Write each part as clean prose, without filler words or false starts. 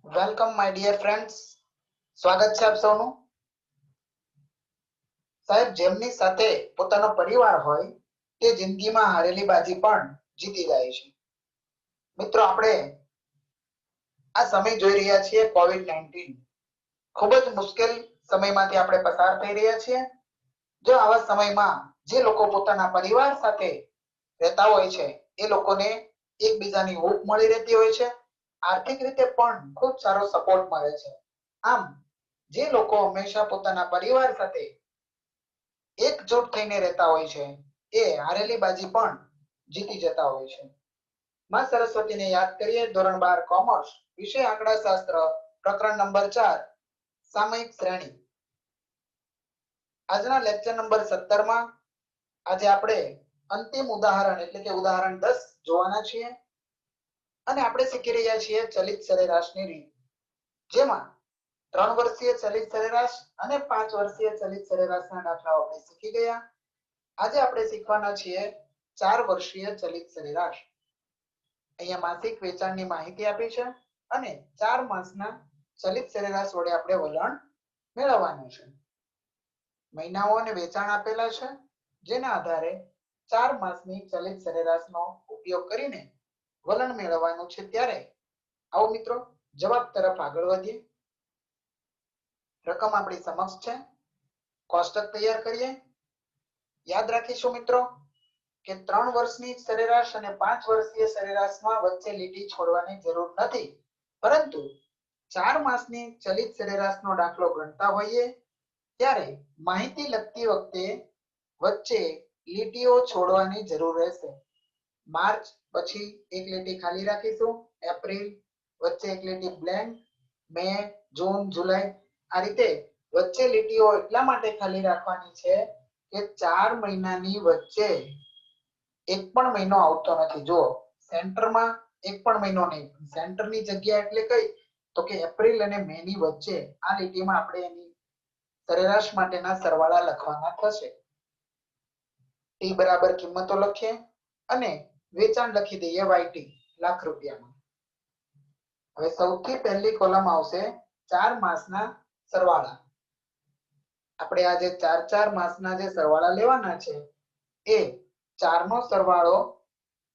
Welcome my dear friends, સ્વાગત છે આપ સૌનું. સાહેબ, જેમની સાથે પોતાનો પરિવાર હોય તે જિંદગીમાં હારેલી બાજી પણ જીતી જાય છે. મિત્રો, આપણે આ સમય જોઈ રહ્યા છીએ કોવિડ-19. ખૂબ જ મુશ્કેલ સમયમાંથી આપણે પસાર થઈ રહ્યા છીએ. જો આવા સમયમાં જે લોકો પોતાના પરિવાર સાથે રહેતા હોય છે એ લોકોને એકબીજાની હૂંફ મળી રહેતી હોય છે, આર્થિક રીતે પણ ખૂબ સારો સપોર્ટ મળે છે. આમ જે લોકો હંમેશા પોતાના પરિવાર સાથે એકજૂટ થઈને રહેતા હોય છે એ હારેલી બાજી પણ જીતી જતા હોય છે. માં સરસ્વતીને યાદ કરીએ. ધોરણ 12 કોમર્સ, વિષય આંકડાશાસ્ત્ર, પ્રકરણ નંબર 4, સામયિક શ્રેણી. આજના લેક્ચર નંબર 17માં આજે આપણે અંતિમ ઉદાહરણ એટલે કે ઉદાહરણ 10 જોવાના છીએ અને આપણે શીખી રહ્યા છીએ ચલિત સરેરાશની રીત, જેમાં 3 વર્ષીય ચલિત સરેરાશ અને 5 વર્ષીય ચલિત સરેરાશના દાખલાઓ આપણે શીખી ગયા. આજે આપણે શીખવાના છીએ 4 વર્ષીય ચલિત સરેરાશ. અહીંયા માસિક વેચાણની માહિતી આપી છે અને 4 માસના ચલિત સરેરાશ વડે આપણે વલણ મેળવવાનું છે. મહિનાઓ અને વેચાણ આપેલા છે, જેના આધારે 4 માસની ચલિત સરેરાશનો ઉપયોગ કરીને વલણ મેળવવાનું છે. ત્યારે આવો મિત્રો જવાબ તરફ આગળ વધીએ. રકમ આપણી સમક્ષ છે, કોષ્ટક તૈયાર કરીએ. યાદ રાખીશું મિત્રો કે 3 વર્ષની સરેરાશ અને 5 વર્ષીય સરેરાશમાં વચ્ચે લીટી છોડવાની જરૂર નથી, પરંતુ 4 માસની ચલિત સરેરાશનો દાખલો ગણતા હોઈએ ત્યારે માહિતી લખતી વખતે વચ્ચે લીટીઓ છોડવાની જરૂર રહેશે. માર્ચ પછી એક લીટી ખાલી રાખીશું, એપ્રિલ વચ્ચે એક લીટી બ્લેન્ક, મે, જૂન, જુલાઈ આ રીતે વચ્ચે લીટીઓ એટલા માટે ખાલી રાખવાની છે કે 4 મહિનાની વચ્ચે એક પણ મહિનો આવતો નથી. જો સેન્ટરમાં એક પણ મહિનો નહીં, સેન્ટરની જગ્યા એટલે કઈ તો કે એપ્રિલ અને મે ની વચ્ચે આ લીટીમાં આપણે એની સરેરાશ માટેના સરવાળા લખવાના થશે. ટી બરાબર કિંમતો લખીએ અને વેચાણ લખી દઈએ YT, લાખ રૂપિયામાં. હવે સૌથી પહેલી કોલમ આવશે 4 માસના સરવાળા. આપણે આ જે 4 માસના જે સરવાળા લેવાના છે એ 4 નો સરવાળો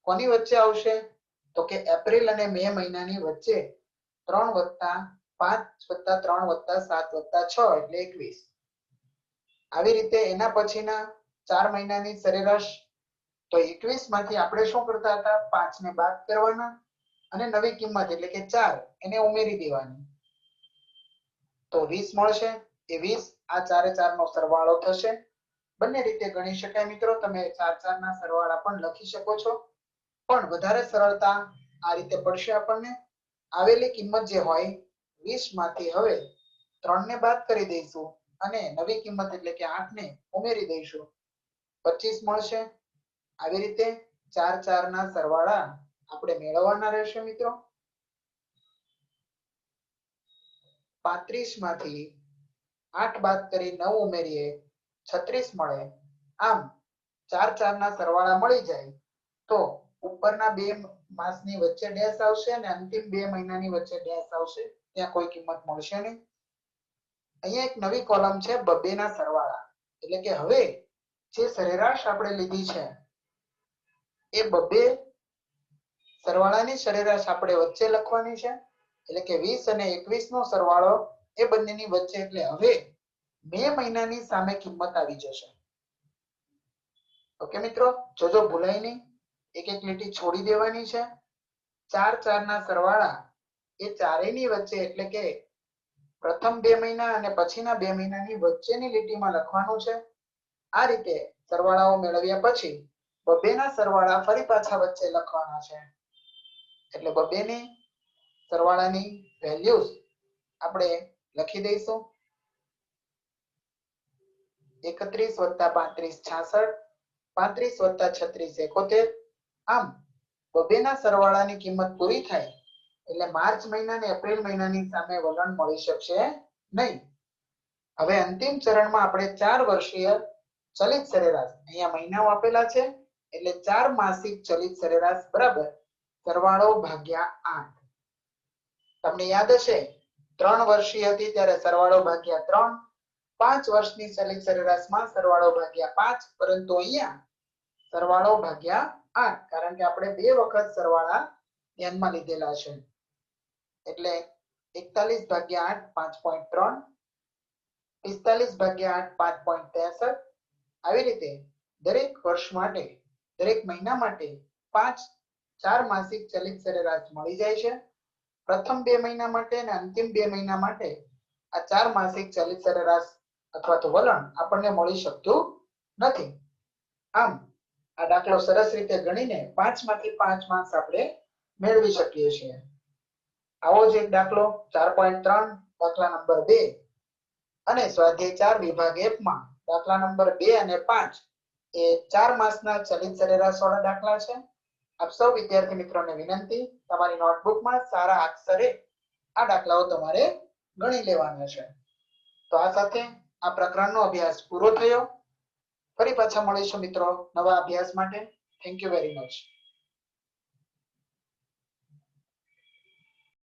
કોની વચ્ચે આવશે તો કે એપ્રિલ અને મે મહિનાની વચ્ચે 3 + 5 + 3 + 7 + 6 એટલે 21. આવી રીતે એના પછીના 4 મહિનાની સરેરાશ તો 21 માંથી આપણે શું કરતા હતા, 5 ને બાદ કરવાના અને નવી કિંમત એટલે કે 4 એને ઉમેરી દેવાની તો 20 મળશે. એ 20 આ 4 નો સરવાળો થશે. બંને રીતે ગણી શકાય મિત્રો. તમે 4 ના સરવાળા પણ લખી શકો છો, પણ વધારે સરળતા આ રીતે પડશે. આપણને આવેલી કિંમત જે હોય 20 માંથી હવે 3 ને બાદ કરી દઈશું અને નવી કિંમત એટલે કે 8 ને ઉમેરી દઈશું, 25 મળશે. આવી રીતે 4 ના સરવાળા આપણે મેળવવાના રહેશે મિત્રો. 35 માંથી 8 બાદ કરી 9 ઉમેરીએ 36 મળે. આમ 4 ના સરવાળા મળી જાય તો ઉપરના 2 માસની વચ્ચે ડેશ આવશે અને અંતિમ 2 મહિનાની વચ્ચે ડેશ આવશે, ત્યાં કોઈ કિંમત મળશે નહીં. અહીંયા એક નવી કોલમ છે, 2 ના સરવાળા. એટલે કે હવે જે સરેરાશ આપણે લીધી છે એ 2 સરવાળાની સરેરાશ આપણે વચ્ચે લખવાની છે. એટલે કે 20 અને 21 નો સરવાળો એ બંનેની વચ્ચે, એટલે હવે મે મહિનાની સામે કિંમત આવી જશે. ઓકે મિત્રો, જોજો ભૂલાય નહીં, એક એક લીટી છોડી દેવાની છે. 4 ના સરવાળા એ ચારેયની વચ્ચે એટલે કે પ્રથમ 2 મહિના અને પછીના 2 મહિનાની વચ્ચેની લીટીમાં લખવાનું છે. આ રીતે સરવાળાઓ મેળવ્યા પછી 2 ના સરવાળા ફરી પાછા વચ્ચે લખવાના છે. એટલે 2 ની સરવાળાની વેલ્યુઝ આપણે લખી દઈશું. 31 + 35 = 66, 35 + 36 = 71. આમ 2 ના સરવાળાની કિંમત પૂરી થાય એટલે માર્ચ મહિના અને એપ્રિલ મહિનાની સામે વલણ મળી શકશે નહીં. હવે અંતિમ ચરણમાં આપણે 4 વર્ષીય ચલિત સરેરાશ, અહીંયા મહિનાઓ આપેલા છે એટલે 4 માસિક ચલિત સરેરાશ બરાબર સરવાળો ભાગ્યા 8. તમને યાદ હશે 3 વર્ષીય હતી ત્યારે સરવાળો ભાગ્યા 3, 5 વર્ષની ચલિત સરેરાશમાં સરવાળો ભાગ્યા 5, પરંતુ અહીંયા સરવાળો ભાગ્યા 8, કારણ કે આપણે 2 વખત સરવાળા ધ્યાનમાં લીધેલા છે. એટલે 41 ભાગ્યા 8 5.3, 45 ભાગ્યા 8 5.63. આવી રીતે દરેક વર્ષ માટે, દરેક મહિના માટે 4 માસિક ચલિત સરેરાશ મળી જાય છે. પ્રથમ 2 મહિના માટે અને અંતિમ 2 મહિના માટે આ 4 માસિક ચલિત સરેરાશ અથવા તો વલણ આપણને મળી શકતું નથી. આમ આ દાખલો સરસ રીતે ગણીને 5 માંથી 5 માર્ક્સ આપણે મેળવી શકીએ છીએ. આવો જ એક દાખલો 4.3 દાખલા નંબર 2 અને સ્વાધ્યાય 4 વિભાગ 1 માં દાખલા નંબર 2 અને 5 એ 4 માસના ચલિત સરેરાશ વાળા દાખલા છે. આપ સૌ વિદ્યાર્થી મિત્રોને વિનંતી, તમારી નોટબુકમાં સારા અક્ષરે આ દાખલાઓ તમારે ગણી લેવાના છે. તો આ સાથે આ પ્રકરણનો અભ્યાસ પૂરો થયો. ફરી પાછા મળીશું મિત્રો નવા અભ્યાસ માટે. Thank you very much.